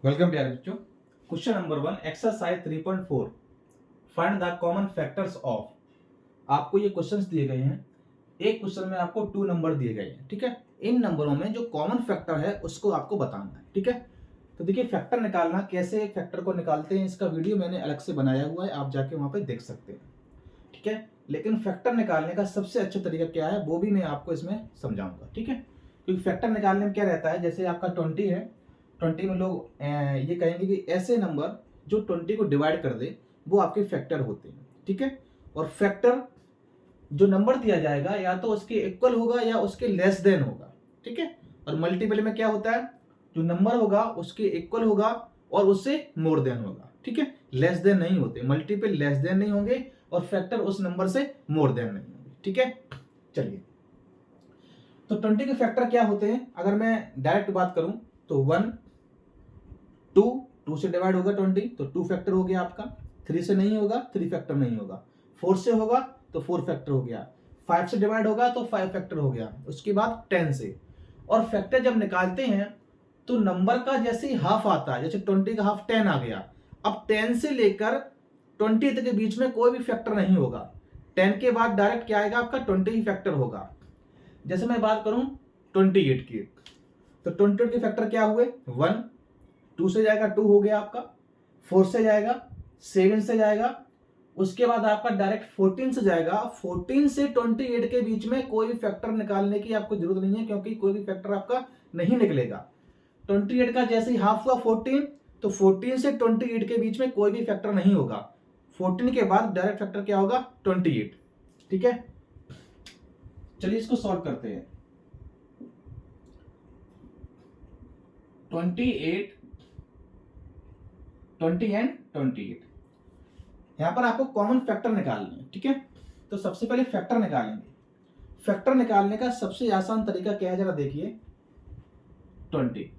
Welcome प्यारे बच्चों। Question number 1 exercise 3.4 find the common factors of. आपको ये क्वेश्चंस दिए गए हैं। एक क्वेश्चन में आपको 2 नंबर दिए गए हैं, ठीक है। इन नंबरों में जो कॉमन फैक्टर है उसको आपको बताना है, ठीक है। तो देखिए फैक्टर निकालना, कैसे फैक्टर को निकालते हैं इसका वीडियो मैंने अलग से बनाया हुआ है, आप जाके वहां पे देख सकते हैं, ठीक है। लेकिन फैक्टर निकालने का सबसे अच्छा तरीका क्या है वो भी मैं आपको इसमें समझाऊंगा, ठीक है। क्योंकि फैक्टर निकालने में क्या रहता है, जैसे आपका 20 है, 20 में लोग ये कहेंगे कि ऐसे नंबर जो 20 को डिवाइड कर दे वो आपके फैक्टर होते हैं, ठीक है। और फैक्टर जो नंबर दिया जाएगा या तो उसके इक्वल होगा या उसके लेस देन होगा, ठीक है। और मल्टीपल में क्या होता है, जो नंबर होगा उसके इक्वल होगा और उससे मोर देन होगा, ठीक है। लेस देन नहीं होते, मल्टीपल लेस देन नहीं होंगे और फैक्टर उस नंबर से मोर देन नहीं होंगे, ठीक है। चलिए, तो 20 के फैक्टर क्या होते हैं, अगर मैं डायरेक्ट बात करूं तो 1 2 से डिवाइड होगा 20 तो 2 फैक्टर हो गया आपका। 3 से नहीं होगा, 3 फैक्टर नहीं होगा। 4 से होगा तो 4 फैक्टर हो गया। 5 से डिवाइड होगा तो 5 फैक्टर हो गया। उसके बाद 10 से। और फैक्टर जब निकालते हैं तो नंबर का जैसे ही हाफ आता है, जैसे 20 का हाफ 10 आ गया, अब 10 से लेकर 20 तक के बीच में कोई भी फैक्टर नहीं होगा। 10 के बाद डायरेक्ट क्या आएगा, आपका 20 ही फैक्टर होगा। जैसे मैं बात करूं 28 की, तो 28 के फैक्टर क्या हुए, 1, 2 से जाएगा 2 हो गया आपका, 4 से जाएगा, 7 से जाएगा, उसके बाद आपका डायरेक्ट 14 से जाएगा। 14 से 28 के बीच में कोई भी फैक्टर निकालने की आपको जरूरत नहीं है, क्योंकि कोई भी फैक्टर आपका नहीं निकलेगा। 28 का जैसे ही हाफ हुआ 14, तो 14 से 28 के बीच में कोई भी फैक्टर नहीं होगा। 14 के बाद डायरेक्ट फैक्टर क्या होगा, 28, ठीक है। चलिए इसको सॉल्व करते हैं। 28, 20 एंड 28, यहां पर आपको कॉमन फैक्टर निकालने हैं, ठीक है। तो सबसे पहले फैक्टर निकालेंगे। फैक्टर निकालने का सबसे आसान तरीका क्या है, जरा देखिए। 20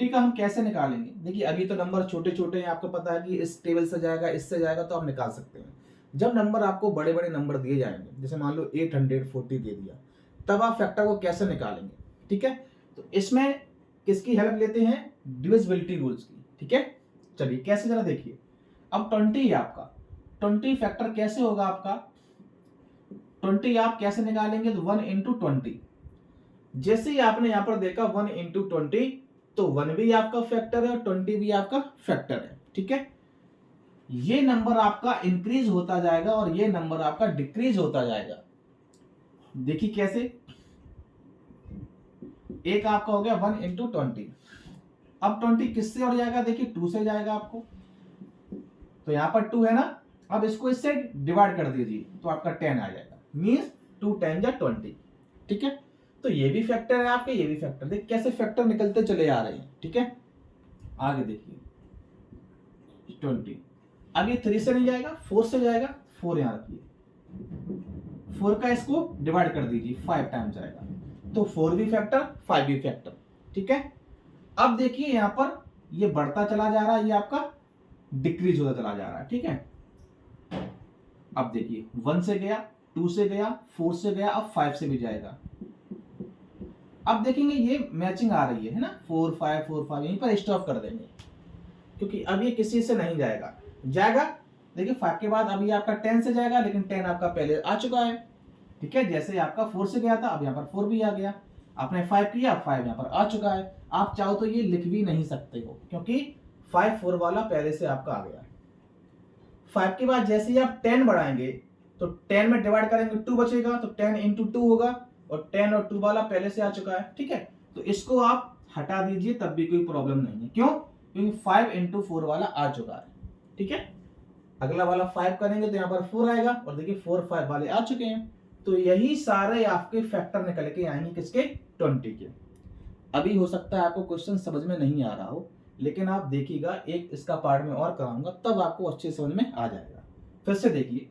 का हम कैसे निकालेंगे, देखिए अभी तो नंबर छोटे छोटे हैं, आपको पता है कि इस टेबल से जाएगा, इससे जाएगा, तो आप निकाल सकते हैं। जब नंबर आपको बड़े बड़े नंबर दिए जाएंगे, जैसे मान लो 840 दे दिया, तब आप फैक्टर को कैसे निकालेंगे, ठीक है। तो इसमें किसकी हेल्प लेते हैं, डिविजिबिलिटी रूल्स की, ठीक है। चलिए कैसे, जरा देखिए। अब 20 है आपका, 20 फैक्टर कैसे होगा आपका, 20 आप कैसे निकालेंगे, तो 1 इंटू 20। जैसे ही आपने यहां पर देखा 1 इंटू 20, तो 1 भी आपका फैक्टर है और 20 भी आपका फैक्टर है, ठीक है। ये नंबर आपका इंक्रीज होता जाएगा और ये नंबर आपका डिक्रीज होता जाएगा। देखिए कैसे, एक आपका हो गया 1 इंटू 20। अब 20 किससे और जाएगा, देखिए 2 से जाएगा आपको, तो यहां पर 2 है ना। अब इसको इससे डिवाइड कर दीजिए तो आपका 10 आ जाएगा, मीन्स 2 10 जा 20, ठीक है। तो ये भी फैक्टर है आपके, ये भी फैक्टर। देखिए कैसे फैक्टर निकलते चले आ रहे हैं, ठीक है। आगे देखिए 20, अब ये 3 से नहीं जाएगा, 4 से जाएगा, 4 यहां रखिए, 4 का इसको डिवाइड कर दीजिए, 5 टाइम्स आएगा, तो 4 भी फैक्टर, 5 भी फैक्टर, ठीक है। अब देखिए यहां पर ये बढ़ता चला जा रहा है, ये आपका डिक्रीज होता चला जा रहा है, ठीक है। अब देखिए 1 से गया, 2 से गया, 4 से गया, अब 5 से भी जाएगा। अब देखेंगे ये मैचिंग आ रही है ना, 4 5 4 5, यहीं पर स्टॉप कर देंगे, क्योंकि अब ये किसी से नहीं जाएगा। जाएगा, देखिए 5 के बाद अभी आपका 10 से जाएगा, लेकिन 10 आपका पहले आ चुका है, ठीक है। जैसे आपका 4 से गया था, अब यहाँ पर 4 भी आ गया। आपने 5 किया, 5 यहाँ पर आ चुका है। आप चाहो तो ये लिख भी नहीं सकते हो, क्योंकि 5 4 वाला पहले से आपका आ गया। 5 के बाद जैसे ही आप 10 बढ़ाएंगे तो 10 में डिवाइड करेंगे 2 बचेगा, तो 10 इंटू 2 होगा, और 10 और 2 वाला पहले से आ चुका है, ठीक है। तो इसको आप हटा दीजिए, तब भी कोई प्रॉब्लम नहीं है। क्यों, क्योंकि 5 इंटू 4 वाला आ चुका है, ठीक है। अगला वाला 5 करेंगे तो यहाँ पर 4 आएगा, और देखिए 4 5 वाले आ चुके हैं। तो यही सारे आपके फैक्टर निकल के आएंगे, किसके, 20 के। अभी हो सकता है आपको क्वेश्चन समझ में नहीं आ रहा हो, लेकिन आप देखिएगा, एक इसका पार्ट में और कराऊंगा, तब आपको अच्छे समझ में आ जाएगा। फिर से देखिए,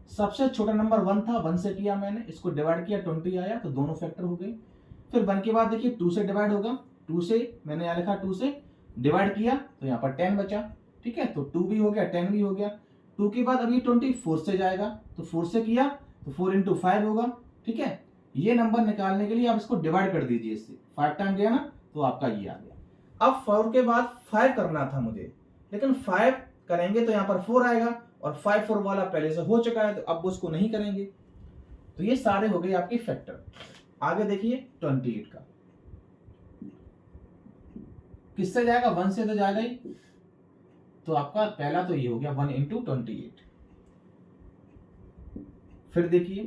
सबसे छोटा नंबर 1 था, 1 से किया मैंने, इसको डिवाइड किया, 20 आया, तो दोनों फैक्टर हो गए। फिर 1 के बाद देखिए 2 से डिवाइड होगा, 2 से मैंने यहाँ लिखा, 2 से डिवाइड किया तो यहाँ पर 10 बचा, ठीक है। तो 2 भी हो गया, 10 भी हो गया। 2 के बाद अभी 24 से जाएगा, तो 4 से किया तो 4 इंटू 5 होगा, ठीक है। ये नंबर निकालने के लिए आप इसको डिवाइड कर दीजिए, इससे 5 टाइम गया ना, तो आपका ये आ गया। अब 4 के बाद 5 करना था मुझे, लेकिन 5 करेंगे तो यहाँ पर 4 आएगा और 5 4 वाला पहले से हो चुका है, तो अब उसको नहीं करेंगे। तो ये सारे हो गए आपके फैक्टर। आगे देखिए 28 का किससे जाएगा, 1 से तो जाएगा ही, तो आपका पहला तो ये हो गया 1 इंटू 28। फिर देखिए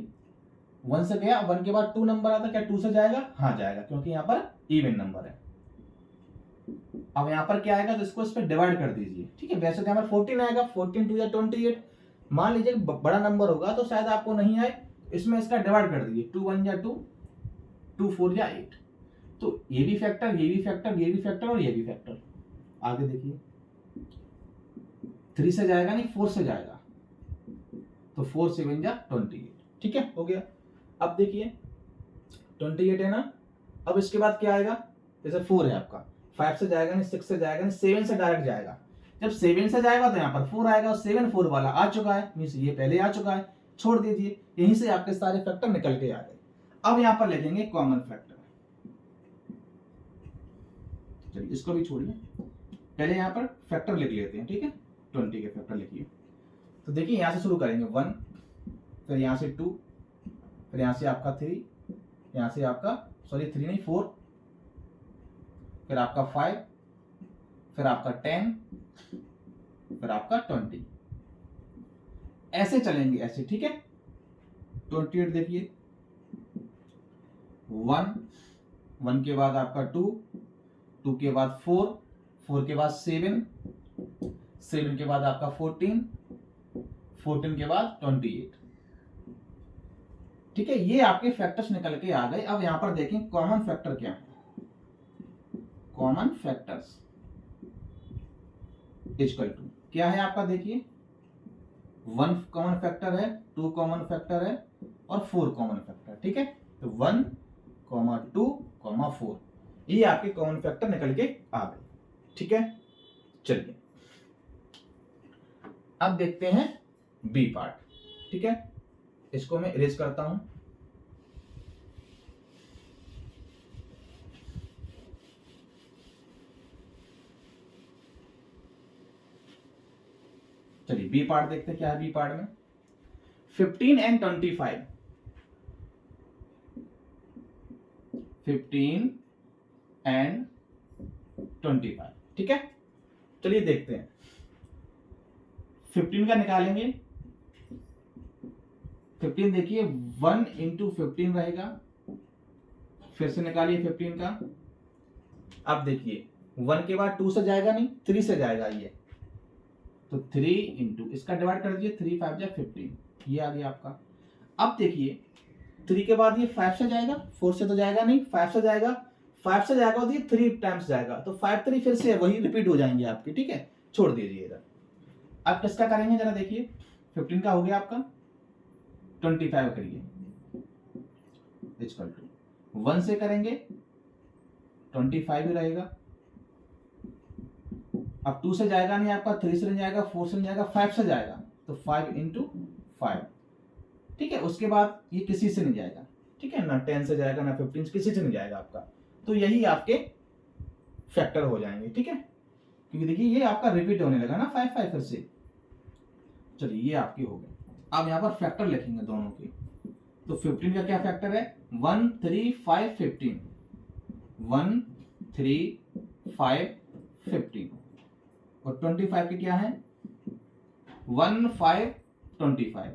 1 से गया, 1 के बाद 2 नंबर आता, क्या 2 से जाएगा, हाँ जाएगा, क्योंकि यहाँ पर इवन नंबर है। अब यहाँ पर क्या आएगा, तो इसको इस पर डिवाइड कर दीजिए, ठीक है। वैसे तो यहाँ पर 14 आएगा, 14 2 या 28। मान लीजिए बड़ा नंबर होगा तो शायद आपको नहीं आए, इसमें इसका डिवाइड कर दीजिए, 2 1 या 2, 2 4 या 8। तो ये भी फैक्टर, ये भी फैक्टर, ये भी फैक्टर और ये भी फैक्टर। आगे देखिए 3 से जाएगा नहीं, 4 से जाएगा, तो 4 7 या 28, ठीक है, हो गया। अब देखिए 28 है ना, अब इसके बाद क्या आएगा, जैसे 4 है आपका, 5 से जाएगा नहीं, 6 से जाएगा नहीं, 7 से डायरेक्ट जाएगा। जब 7 से जाएगा तो यहाँ पर 4 आएगा, और 7 4 वाला आ चुका है, मीन्स ये पहले आ चुका है, छोड़ दीजिए। यहीं से आपके सारे फैक्टर निकल के आ गए। अब यहाँ पर लिखेंगे कॉमन फैक्टर। चलिए इसको भी छोड़िए, पहले यहाँ पर फैक्टर लिख लेते हैं, ठीक है। 20 के फैक्टर लिखिए। तो देखिए यहाँ से शुरू करेंगे 1, फिर यहाँ से 2, फिर यहाँ से आपका 3, यहाँ से आपका 3 नहीं 4, फिर आपका 5, फिर आपका 10, फिर आपका 20। ऐसे चलेंगे, ऐसे, ठीक है। 28 देखिए 1, 1 के बाद आपका 2, 2 के बाद 4, 4 के बाद 7, 7 के बाद आपका 14, 14 के बाद 28, ठीक है। ये आपके फैक्टर्स निकल के आ गए। अब यहां पर देखें कॉमन फैक्टर क्या है। कॉमन फैक्टर्स इक्वल टू क्या है आपका, देखिए 1 कॉमन फैक्टर है, 2 कॉमन फैक्टर है और 4 कॉमन फैक्टर, ठीक है। तो 1 2 4 ये आपके कॉमन फैक्टर निकल के आ गए, ठीक है। चलिए अब देखते हैं बी पार्ट, ठीक है। इसको मैं इरेज करता हूं। चलिए बी पार्ट देखते हैं क्या है बी पार्ट में। 15 एंड 25, 15 एंड 25, ठीक है। चलिए देखते हैं। 15 का निकालेंगे। 15 देखिए 1 इंटू 15 रहेगा, फिर से निकालिए 15 का। अब देखिए 1 के बाद 2 से जाएगा नहीं, 3 से जाएगा ये, तो 3 इंटू इसका डिवाइड कर दीजिए, 3 5 या 15, ये आ गया आपका। अब देखिए 3 के बाद ये 5 से जाएगा, 4 से तो जाएगा नहीं, 5 से जाएगा, 5 से जाएगा तो ये 3 टाइम्स जाएगा, तो 5 3 फिर से वही रिपीट हो जाएंगे आपके, ठीक है। छोड़ दीजिए इधर। अब किसका करेंगे जरा देखिए। 15 का हो गया आपका, 25 करिए इक्वल टू 1 से करेंगे 25 ही रहेगा। अब 2 से जाएगा नहीं आपका, 3 से नहीं जाएगा, 4 से नहीं जाएगा, 5 से जाएगा, तो 5 इंटू 5, ठीक है। उसके बाद ये किसी से नहीं जाएगा, ठीक है, ना 10 से जाएगा ना 15 किसी से नहीं जाएगा आपका, तो यही आपके फैक्टर हो जाएंगे, ठीक है। क्योंकि देखिए ये आपका रिपीट होने लगा ना 5 5 फिर से। चलिए ये आपके हो गए। अब यहाँ पर फैक्टर लिखेंगे दोनों के। तो 15 का क्या फैक्टर है, 1 3 5 15, 1 3 5 15, और 25 के क्या है, 1 5 25,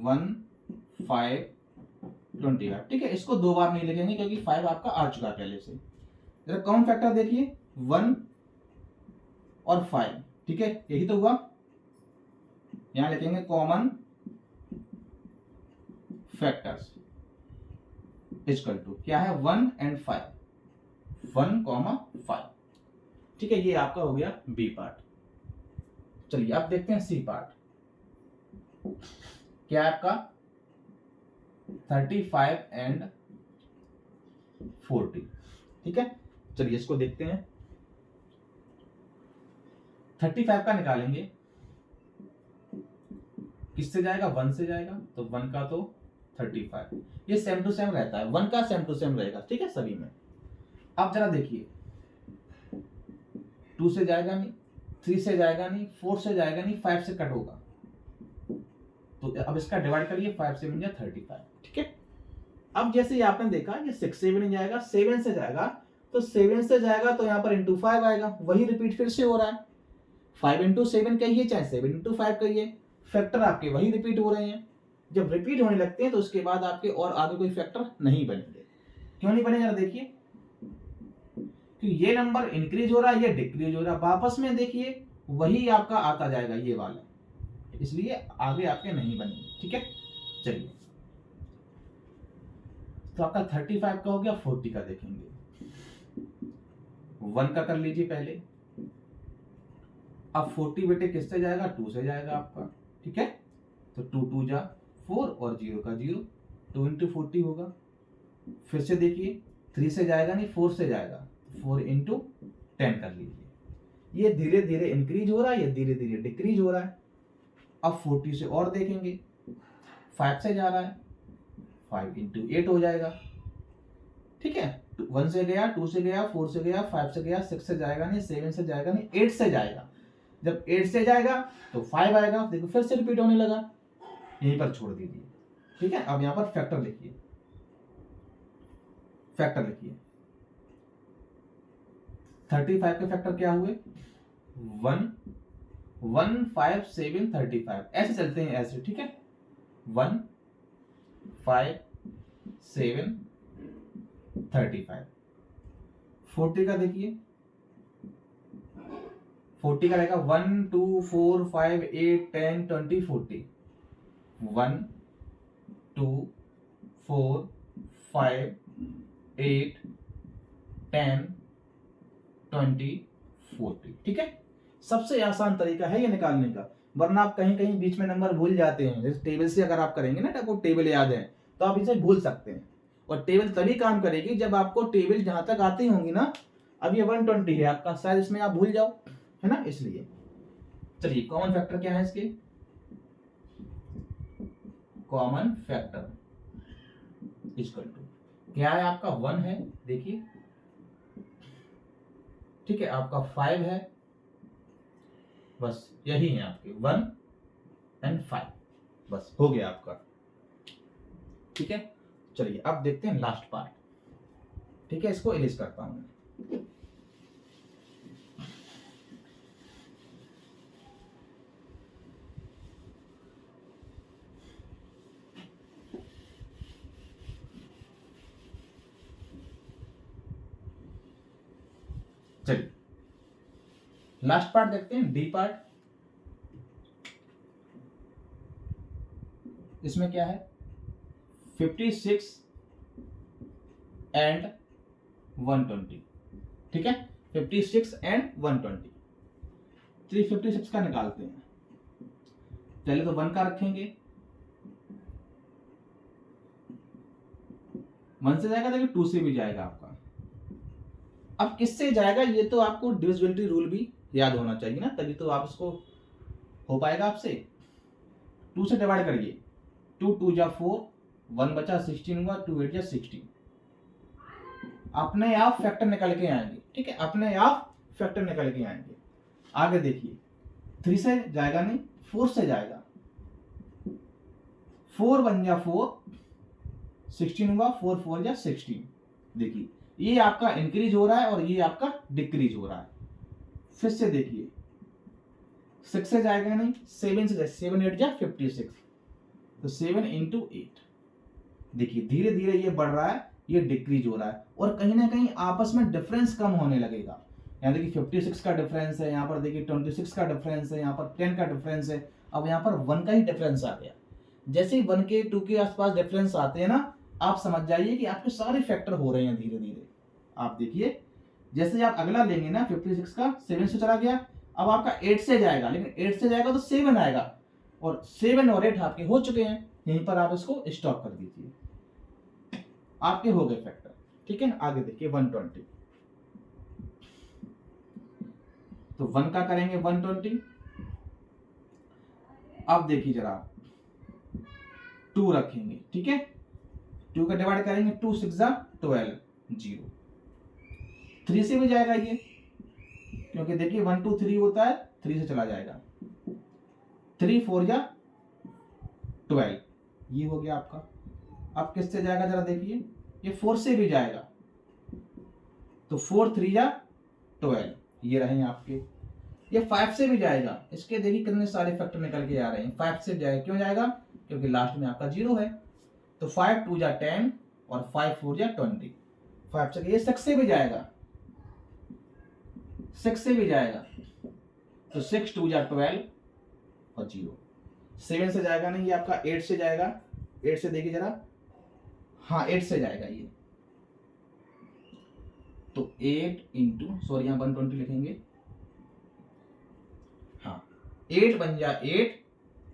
1 5 25, ठीक है। इसको 2 बार नहीं लिखेंगे क्योंकि 5 आपका आ चुका है पहले से। जरा कॉमन फैक्टर देखिए 1 और 5, ठीक है, यही तो हुआ। यहां लिखेंगे कॉमन फैक्टर्स इक्वल टू क्या है, 1 एंड 5, 1 5, ठीक है। ये आपका हो गया बी पार्ट। चलिए अब देखते हैं सी पार्ट। क्या है आपका 35 एंड 40, ठीक है। चलिए इसको देखते हैं। 35 का निकालेंगे, किससे जाएगा, 1 से जाएगा, तो 1 का तो 35, ये सेम टू सेम रहता है, 1 का सेम टू सेम रहेगा, ठीक है, सभी में। अब जरा देखिए 2 से जाएगा नहीं, 3 से जाएगा नहीं, 4 से जाएगा नहीं, 5 से कट होगा। तो अब इसका डिवाइड करिए, 5 से बन जाए 35, ठीक है। अब जैसे ही आपने देखा ये 6 से भी नहीं जाएगा, 7 से जाएगा, तो 7 से जाएगा तो यहाँ पर इंटू 5 आएगा, वही रिपीट फिर से हो रहा है। 5 इंटू 7 कहिए चाहे 7 इंटू 5 कहिए, फैक्टर आपके वही रिपीट हो रहे हैं। जब रिपीट होने लगते हैं तो उसके बाद आपके और आगे कोई फैक्टर नहीं बनेंगे। क्यों नहीं बनेगा देखिए, कि ये नंबर इंक्रीज हो रहा है, ये डिक्रीज हो रहा है, वापस में देखिए वही आपका आता जाएगा ये वाला, इसलिए आगे आपके नहीं बनेंगे, ठीक है। चलिए तो आपका 35 का हो गया, 40 का देखेंगे। 1 का कर लीजिए पहले। अब 40 बेटे किससे जाएगा, 2 से जाएगा आपका, ठीक है। तो 2 2 जा 4 और 0 का 0, 2 इंटू 40 होगा। फिर से देखिए 3 से जाएगा नहीं, 4 से जाएगा, 4 इंटू 10 कर लीजिए। ये धीरे धीरे इंक्रीज हो रहा है, ये धीरे धीरे डिक्रीज हो रहा है। अब 40 से और देखेंगे, 5 से जा रहा है, 5 इंटू 8 हो जाएगा, ठीक है। 1 से गया, 2 से गया, 4 से गया, 5 से गया, 6 से जाएगा नहीं, 7 से जाएगा नहीं, 8 से जाएगा। जब 8 से जाएगा तो 5 आएगा, देखो फिर से रिपीट होने लगा, यहीं पर छोड़ दीजिए, ठीक है। अब यहाँ पर फैक्टर लिखिए, फैक्टर लिखिए। 35 के फैक्टर क्या हुए, 1 1 5 7 35, ऐसे चलते हैं ऐसे, ठीक है। 1 5 7 35। 40 का देखिए, 40 का रहेगा 1 2 4 5 8 10 20 40। 1 2 4 5 8 10 20 40, ठीक है। सबसे आसान तरीका है ये निकालने का, वरना आप कहीं कहीं बीच में नंबर भूल जाते हैं। जैसे टेबल से अगर आप करेंगे ना, आपको टेबल याद है तो आप इसे भूल सकते हैं, और टेबल तभी काम करेगी जब आपको टेबल जहां तक आती होंगी ना। अब ये 120 है आपका, शायद इसमें आप भूल जाओ, है ना, इसलिए। चलिए कॉमन फैक्टर क्या है इसके, कॉमन फैक्टर इक्वल टू क्या है आपका, 1 है, देखिए, ठीक है। आपका 5 है, बस यही है आपके 1 एंड 5, बस हो गया आपका, ठीक है। चलिए अब देखते हैं लास्ट पार्ट, ठीक है। इसको इरेज करता हूं। चलिए लास्ट पार्ट देखते हैं, डी पार्ट। इसमें क्या है, 56 एंड 120, ठीक है। 56 एंड 120, 356 का निकालते हैं। पहले तो 1 का रखेंगे, 1 से जाएगा, देखिए 2 से भी जाएगा आपका। अब किससे जाएगा, ये तो आपको डिविजिबिलिटी रूल भी याद होना चाहिए ना, तभी तो आप इसको हो पाएगा आपसे। 2 से डिवाइड करिए, 2 2 जा 4, 1 बचा 16 हुआ, 2 8 जा 16। अपने आप फैक्टर निकल के आएंगे, ठीक है, अपने आप फैक्टर निकल के आएंगे। आगे देखिए 3 से जाएगा नहीं, 4 से जाएगा, 4 1 जा 4, 16 हुआ, 4 4 जा 16। देखिए ये आपका इंक्रीज हो रहा है और ये आपका डिक्रीज हो रहा है। फिर से देखिए 6 से जाएगा नहीं, 7 से जाएगा, 7 8 जा 56, तो 7 इंटू 8। देखिए धीरे धीरे ये बढ़ रहा है, ये डिक्रीज हो रहा है, और कहीं ना कहीं आपस में डिफरेंस कम होने लगेगा। यहाँ देखिए 56 का डिफरेंस है, यहाँ पर देखिए 26 का डिफरेंस है, यहाँ पर 10 का डिफरेंस है, अब यहाँ पर 1 का ही डिफरेंस आ गया। जैसे ही 1 के 2 के आसपास डिफरेंस आते हैं ना, आप समझ जाइए कि आपके सारे फैक्टर हो रहे हैं धीरे धीरे। आप देखिए जैसे आप अगला लेंगे ना, 56 का 7 से चला गया, अब आपका 8 से जाएगा, लेकिन 8 से जाएगा तो 7 आएगा, और 7 और 8 आपके हो चुके हैं। यहीं पर आप इसको स्टॉप कर दीजिए, आपके हो गए फैक्टर, ठीक है। आगे देखिए 120, तो 1 का करेंगे 120। अब देखिए जरा 2 रखेंगे, ठीक है, 2 का डिवाइड करेंगे, 2 6 जा 12, 0। 3 से भी जाएगा ये, क्योंकि देखिए 1 2 3 होता है, 3 से चला जाएगा, 3 4 जा 12, ये हो गया आपका। अब किससे जाएगा जरा देखिए, ये 4 से भी जाएगा, तो 4 3 जा 12, ये रहे आपके। ये 5 से भी जाएगा, इसके देखिए कितने सारे फैक्टर निकल के आ रहे हैं। 5 से जाएगा, क्यों जाएगा, क्योंकि लास्ट में आपका 0 है, तो 5 2 जा 10 और 5 4 जा 20, 5 से। ये 6 से भी जाएगा, 6 से भी जाएगा, तो 6 2 जा 12 और 0। 7 से जाएगा नहीं, ये आपका 8 से जाएगा, 8 से देखिए जरा, हाँ 8 से जाएगा ये, तो 8 इंटू, सॉरी यहाँ 120 लिखेंगे, हाँ 8 बन जा 8,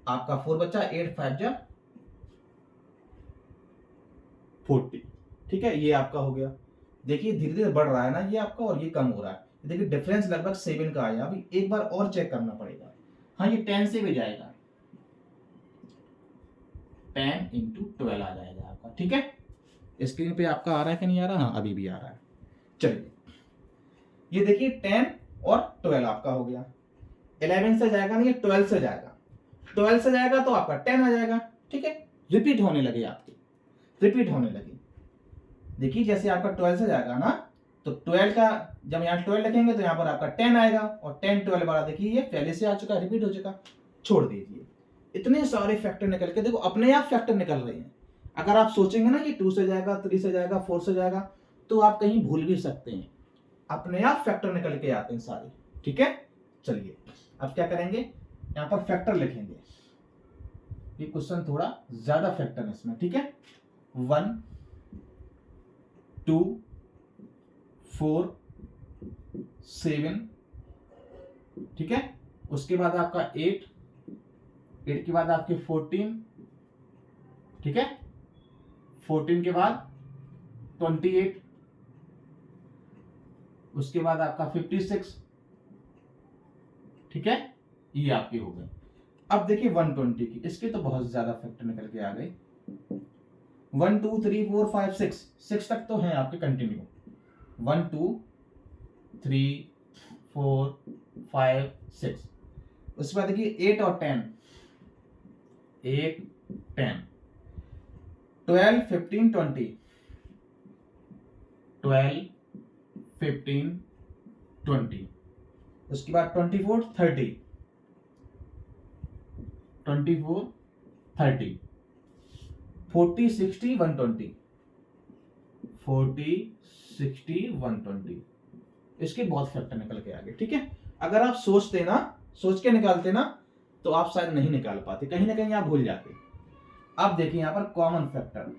आपका 4 बचा, 8 5 जा 40, ठीक है, ये आपका हो गया। देखिए धीरे धीरे बढ़ रहा है ना ये आपका, और ये कम हो रहा है। देखिए डिफरेंस लगभग 7 का आया। अभी एक बार और चेक करना पड़ेगा। हाँ ये 10 से भी जाएगा, 10 इंटू 12 आ जाएगा आपका, ठीक है। स्क्रीन पे आपका आ रहा है कि नहीं आ रहा, हाँ अभी भी आ रहा है। चलिए ये देखिए 10 और 12 आपका हो गया। 11 से जाएगा नहीं, 12 से जाएगा, 12 से जाएगा तो आपका 10 आ जाएगा, ठीक है। रिपीट होने लगे आपके, रिपीट होने लगे। देखिए जैसे आपका 12 से जाएगा ना, तो 12 का जब यहाँ 12 लिखेंगे तो यहाँ पर आपका 10 आएगा, और 10 12 वाला देखिए ये पहले से आ चुका, रिपीट हो चुका, छोड़ दीजिए। इतने सारे फैक्टर निकल के देखो, अपने आप फैक्टर निकल रहे हैं। अगर आप सोचेंगे ना कि 2 से जाएगा, 3 से जाएगा, 4 से जाएगा, तो आप कहीं भूल भी सकते हैं। अपने आप फैक्टर निकल के आते हैं सारे, ठीक है। चलिए अब क्या करेंगे, यहाँ पर फैक्टर लिखेंगे। ये क्वेश्चन थोड़ा ज्यादा फैक्टर है इसमें, ठीक है। 1 2 4 7, ठीक है। उसके बाद आपका 8 के बाद आपके 14, ठीक है। 14 के बाद 28, उसके बाद आपका 56, ठीक है। ये आपके हो गए। अब देखिए 120 की, इसके तो बहुत ज्यादा फैक्टर निकल के आ गए। 1 2 3 4 5 6 तक तो हैं आपके कंटिन्यू। 1 2 3 4 5 6, उसके बाद देखिए 8 और 10, 8 10, 12 15 20, 12 15 20, उसके बाद 24 30, 24 30, 40 60 120, 40 60 120। इसके बहुत फैक्टर निकल के आगे, ठीक है। अगर आप सोचते ना, सोच के निकालते ना, तो आप शायद नहीं निकाल पाते, कहीं ना कहीं आप भूल जाते। अब देखिए यहां पर कॉमन फैक्टर,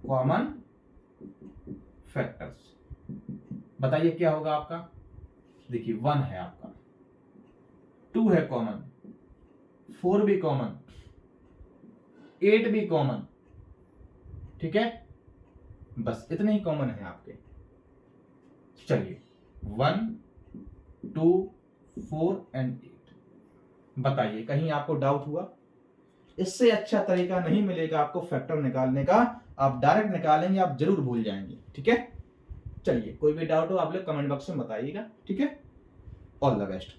कॉमन फैक्टर्स बताइए क्या होगा आपका। देखिए 1 है आपका, 2 है कॉमन, 4 भी कॉमन, 8 भी कॉमन, ठीक है। बस इतने ही कॉमन है आपके। चलिए 1 2 4 एंड 8, बताइए कहीं आपको डाउट हुआ। इससे अच्छा तरीका नहीं मिलेगा आपको फैक्टर निकालने का, आप डायरेक्ट निकालेंगे आप जरूर भूल जाएंगे, ठीक है। चलिए कोई भी डाउट हो आप लोग कमेंट बॉक्स में बताइएगा, ठीक है। All the best.